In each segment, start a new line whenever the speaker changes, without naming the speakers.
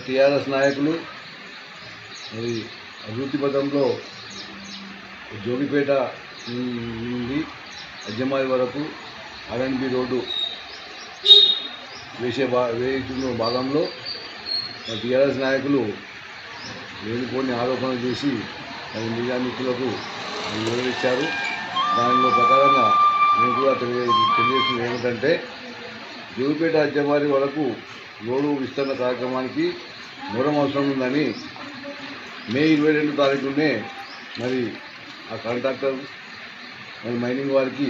TRS నాయకులు మరి అభివృద్ధి పథంలో జోగిపేట నుండి అజ్జమాయి వరకు ఆర్ఎండ్బి రోడ్డు వేస్తున్న భాగంలో టీఆర్ఎస్ నాయకులు లేనిపోని ఆరోపణలు చేసి అది మీడియా మిత్రులకు వివరించారు. దానిలో ప్రకారంగా మేము కూడా తెలియజేస్తుంది ఏమిటంటే జోగిపేట అజ్జమాయి వరకు రోడ్డు విస్తరణ కార్యక్రమానికి మూలం అవసరం ఉందని మే 22 తారీఖునే మరి ఆ కాంట్రాక్టర్ మరి మైనింగ్ వారికి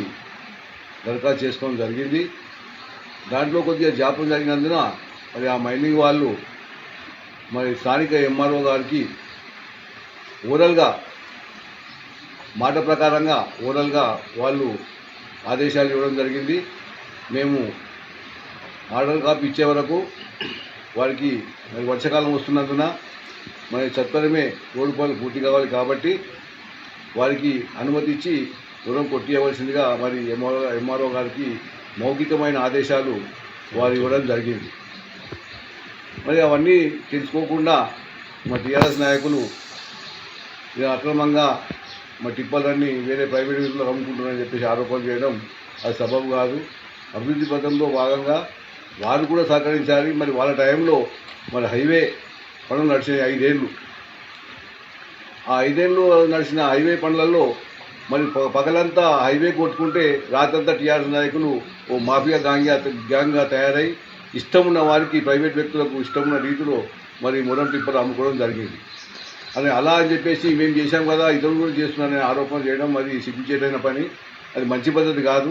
దరఖాస్తు చేసుకోవడం జరిగింది. దాంట్లో కొద్దిగా జాప్యం జరిగినందున మరి ఆ మైనింగ్ వాళ్ళు మరి స్థానిక ఎంఆర్ఓ గారికి ఓరల్గా మాట ప్రకారంగా వాళ్ళు ఆదేశాలు ఇవ్వడం జరిగింది. మేము ఆర్డర్ కాపీ ఇచ్చే వరకు వారికి మరి వర్షాకాలం వస్తున్నందున మరి సత్వరమే రోడ్డు పనులు పూర్తి కావాలి కాబట్టి వారికి అనుమతి ఇచ్చి రుణం కొట్టియవలసిందిగా మరి ఎంఆర్ఓ గారికి మౌఖికమైన ఆదేశాలు వారు ఇవ్వడం జరిగింది. మరి అవన్నీ తెలుసుకోకుండా మా టీఆర్ఎస్ నాయకులు అక్రమంగా మా టిప్పలన్నీ వేరే ప్రైవేట్ వ్యక్తులకు అమ్ముకుంటున్నారని చెప్పేసి ఆరోపణలు చేయడం అది సబబు కాదు. అభివృద్ధి పథంలో భాగంగా వారు కూడా సహకరించాలి. మరి వాళ్ళ టైంలో మరి హైవే పనులు నడిచిన 5 ఏళ్ళు, ఆ 5 ఏళ్ళు నడిచిన హైవే పనులలో మరి పగలంతా హైవే కొట్టుకుంటే రాత్రంతా టీఆర్ఎస్ నాయకులు ఓ మాఫియా గ్యాంగ్గా తయారై ఇష్టమున్న వారికి ప్రైవేట్ వ్యక్తులకు ఇష్టమున్న రీతిలో మరి మొరం టిప్పలు అమ్ముకోవడం జరిగింది. అని అలా అని చెప్పేసి మేము చేశాం కదా ఇతరులు కూడా చేస్తున్నారనే ఆరోపణ చేయడం అది సిగ్గుచేటైన పని. అది మంచి పద్ధతి కాదు.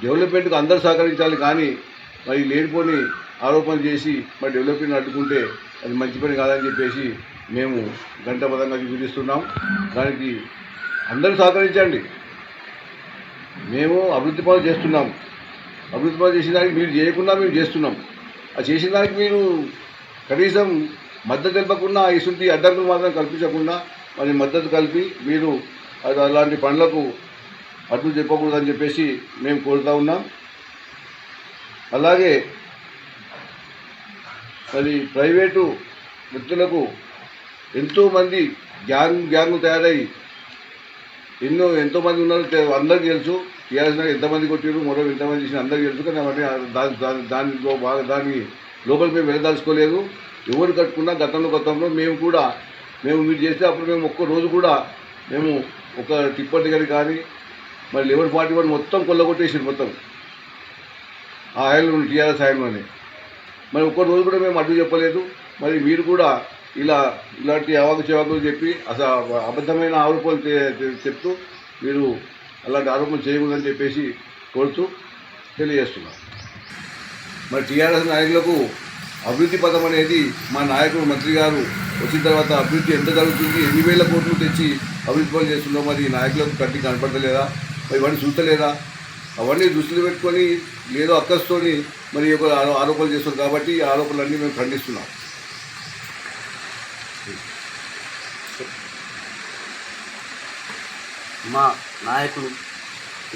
డెవలప్మెంట్కి అందరూ సహకరించాలి కానీ మరి లేనిపోని ఆరోపణలు చేసి మరి డెవలప్మెంట్ అడ్డుకుంటే అది మంచి పని కాదని చెప్పేసి మేము గంటబద్ధంగా వివరిస్తున్నాం. దానికి అందరూ సహకరించండి. మేము అభివృద్ధి పనులు చేస్తున్నాం. అభివృద్ధి పనులు చేసిన దానికి మీరు చేయకుండా మేము చేస్తున్నాం. అది చేసిన దానికి మీరు కనీసం మద్దతు తెలపకుండా ఇసుంటి అడ్డంకులు మాత్రం కల్పించకుండా మరి మద్దతు కలిపి మీరు అలాంటి పనులకు అడ్డు చెప్పకూడదని చెప్పేసి మేము కోరుతూ ఉన్నాం. అలాగే మరి ప్రైవేటు వ్యక్తులకు ఎంతోమంది గ్యాంగు తయారై ఎంతోమంది ఉన్నారు అందరికీ తెలుసు. టీఆర్ఎస్ ఎంతమంది కొట్టారు మరో ఎంతమంది చేసిన అందరికీ తెలుసు. కానీ అవన్నీ దాని లోపలికి మేము వెళ్ళదలుచుకోలేదు. ఎవరు కట్టుకున్నా గతంలో మేము మీరు చేస్తే అప్పుడు మేము ఒక్క రోజు కూడా మేము ఒక టిప్పర్ దగ్గర కానీ మరి లేబర్ పార్టీ వాడు మొత్తం కొల్లగొట్టేసారు మొత్తం ఆ ఆయిల్ టీఆర్ఎస్ ఆయిల్లోనే. మరి ఒక్క రోజు కూడా మేము అడ్డు చెప్పలేదు. మరి మీరు కూడా ఇలాంటి చెవాకులు చెప్పి అసలు అబద్ధమైన ఆరోపణలు చెప్తూ మీరు అలాంటి ఆరోపణలు చేయకూడదని చెప్పేసి కోరుతూ తెలియజేస్తున్నాం. మరి టీఆర్ఎస్ నాయకులకు అభివృద్ధి పథం అనేది మా నాయకుడు మంత్రి గారు వచ్చిన తర్వాత అభివృద్ధి ఎంత జరుగుతుంది, 8,000 కోట్లు తెచ్చి అభివృద్ధి పనులు చేస్తుందో మరి నాయకులకు కంటికి కనపడతలేదా, మరి ఇవన్నీ చూస్తలేదా? అవన్నీ దృష్టిలో పెట్టుకొని లేదో అక్కస్తోని మరి ఒక ఆరోపణలు చేస్తారు కాబట్టి ఈ ఆరోపణలన్నీ మేము ఖండిస్తున్నాం.
మా నాయకులు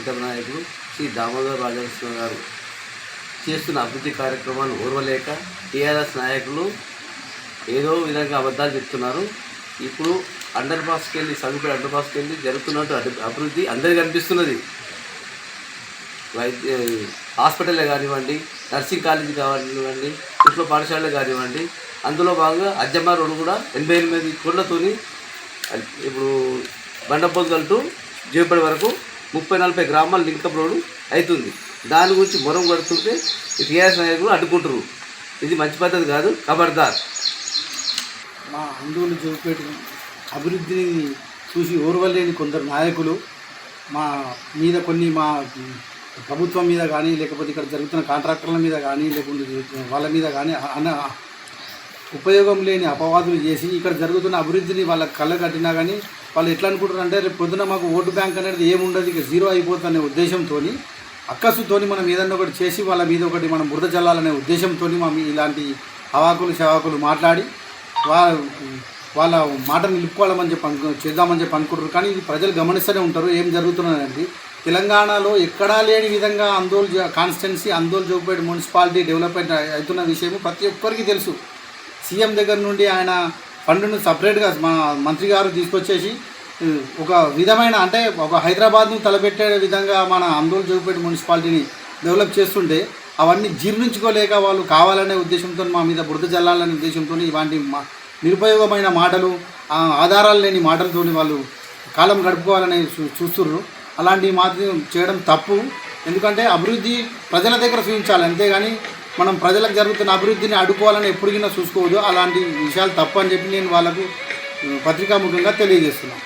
ఇతర నాయకులు శ్రీ దామోదర్ రాజకృష్ణ గారు చేస్తున్న అభివృద్ధి కార్యక్రమాలు ఓర్వలేక టీఆర్ఎస్ నాయకులు ఏదో విధంగా అబద్ధాలు చెప్తున్నారు. ఇప్పుడు అండర్ పాస్కి వెళ్ళి సంగపేట అండర్ పాస్కి వెళ్ళి జరుగుతున్నట్టు అభివృద్ధి అందరికీ కనిపిస్తున్నది. హాస్పిటల్లే కానివ్వండి, నర్సింగ్ కాలేజీ కానివ్వండి, కృష్ణ పాఠశాలే కానివ్వండి, అందులో భాగంగా అజ్జమ్మ రోడ్డు కూడా 88 కోట్లతోని ఇప్పుడు బండపోతుగల్ టు జేపడి వరకు 30-40 గ్రామాల లింకప్ రోడ్డు అవుతుంది. దాని గురించి మొరం కొడుతుంటే టీఆర్ఎస్ నాయకులు అడ్డుకుంటారు. ఇది మంచి పద్ధతి కాదు, ఖబర్దార్.
మా అందూరు జోగిపేట అభివృద్ధిని చూసి ఓర్వలేని కొందరు నాయకులు మా మీద మా ప్రభుత్వం మీద కానీ లేకపోతే ఇక్కడ జరుగుతున్న కాంట్రాక్టర్ల మీద కానీ లేకుంటే వాళ్ళ మీద కానీ ఉపయోగం లేని అపవాదులు చేసి ఇక్కడ జరుగుతున్న అభివృద్ధిని వాళ్ళ కళ్ళ కట్టినా కానీ వాళ్ళు ఎట్లా అనుకుంటారు అంటే రేపు పొద్దున మాకు ఓటు బ్యాంక్ అనేది ఏముండదు, ఇక జీరో అయిపోతుందనే ఉద్దేశంతో అక్కసుతో మనం ఏదన్నా ఒకటి చేసి వాళ్ళ మీద ఒకటి మనం బురద చల్లాలనే ఉద్దేశంతో ఇలాంటి చెవాకులు మాట్లాడి వాళ్ళ మాట నిలుపుకోవాలని చేద్దామని చెప్పి అనుకుంటారు. కానీ ఇది ప్రజలు గమనిస్తూనే ఉంటారు ఏం జరుగుతున్నదండి. తెలంగాణలో ఎక్కడా లేని విధంగా ఆందోళన కాన్స్టిట్యున్సీ జోగిపేట మున్సిపాలిటీ డెవలప్మెంట్ అవుతున్న విషయం ప్రతి ఒక్కరికి తెలుసు. సీఎం దగ్గర నుండి ఆయన ఫండ్ను సపరేట్గా మా మంత్రి గారు తీసుకొచ్చేసి ఒక విధమైన అంటే ఒక హైదరాబాద్ను తలపెట్టే విధంగా మన ఆందోళన జోగిపేట మున్సిపాలిటీని డెవలప్ చేస్తుంటే అవన్నీ జీర్ణించుకోలేక వాళ్ళు కావాలనే ఉద్దేశంతో మా మీద బురద జల్లాలనే ఉద్దేశంతో ఇలాంటి నిరుపయోగమైన మాటలు ఆధారాలు లేని మాటలతో వాళ్ళు కాలం గడుపుకోవాలని చూస్తుర్రు. అలాంటి మాత్రం చేయడం తప్పు. ఎందుకంటే అభివృద్ధి ప్రజల దగ్గర చూపించాలి, అంతేగాని మనం ప్రజలకు జరుగుతున్న అభివృద్ధిని అడ్డుకోవాలని ఎప్పటికైనా చూసుకోవద్దు. అలాంటి విషయాలు తప్పు అని చెప్పి నేను వాళ్ళకు పత్రికాముఖంగా తెలియజేస్తున్నాను.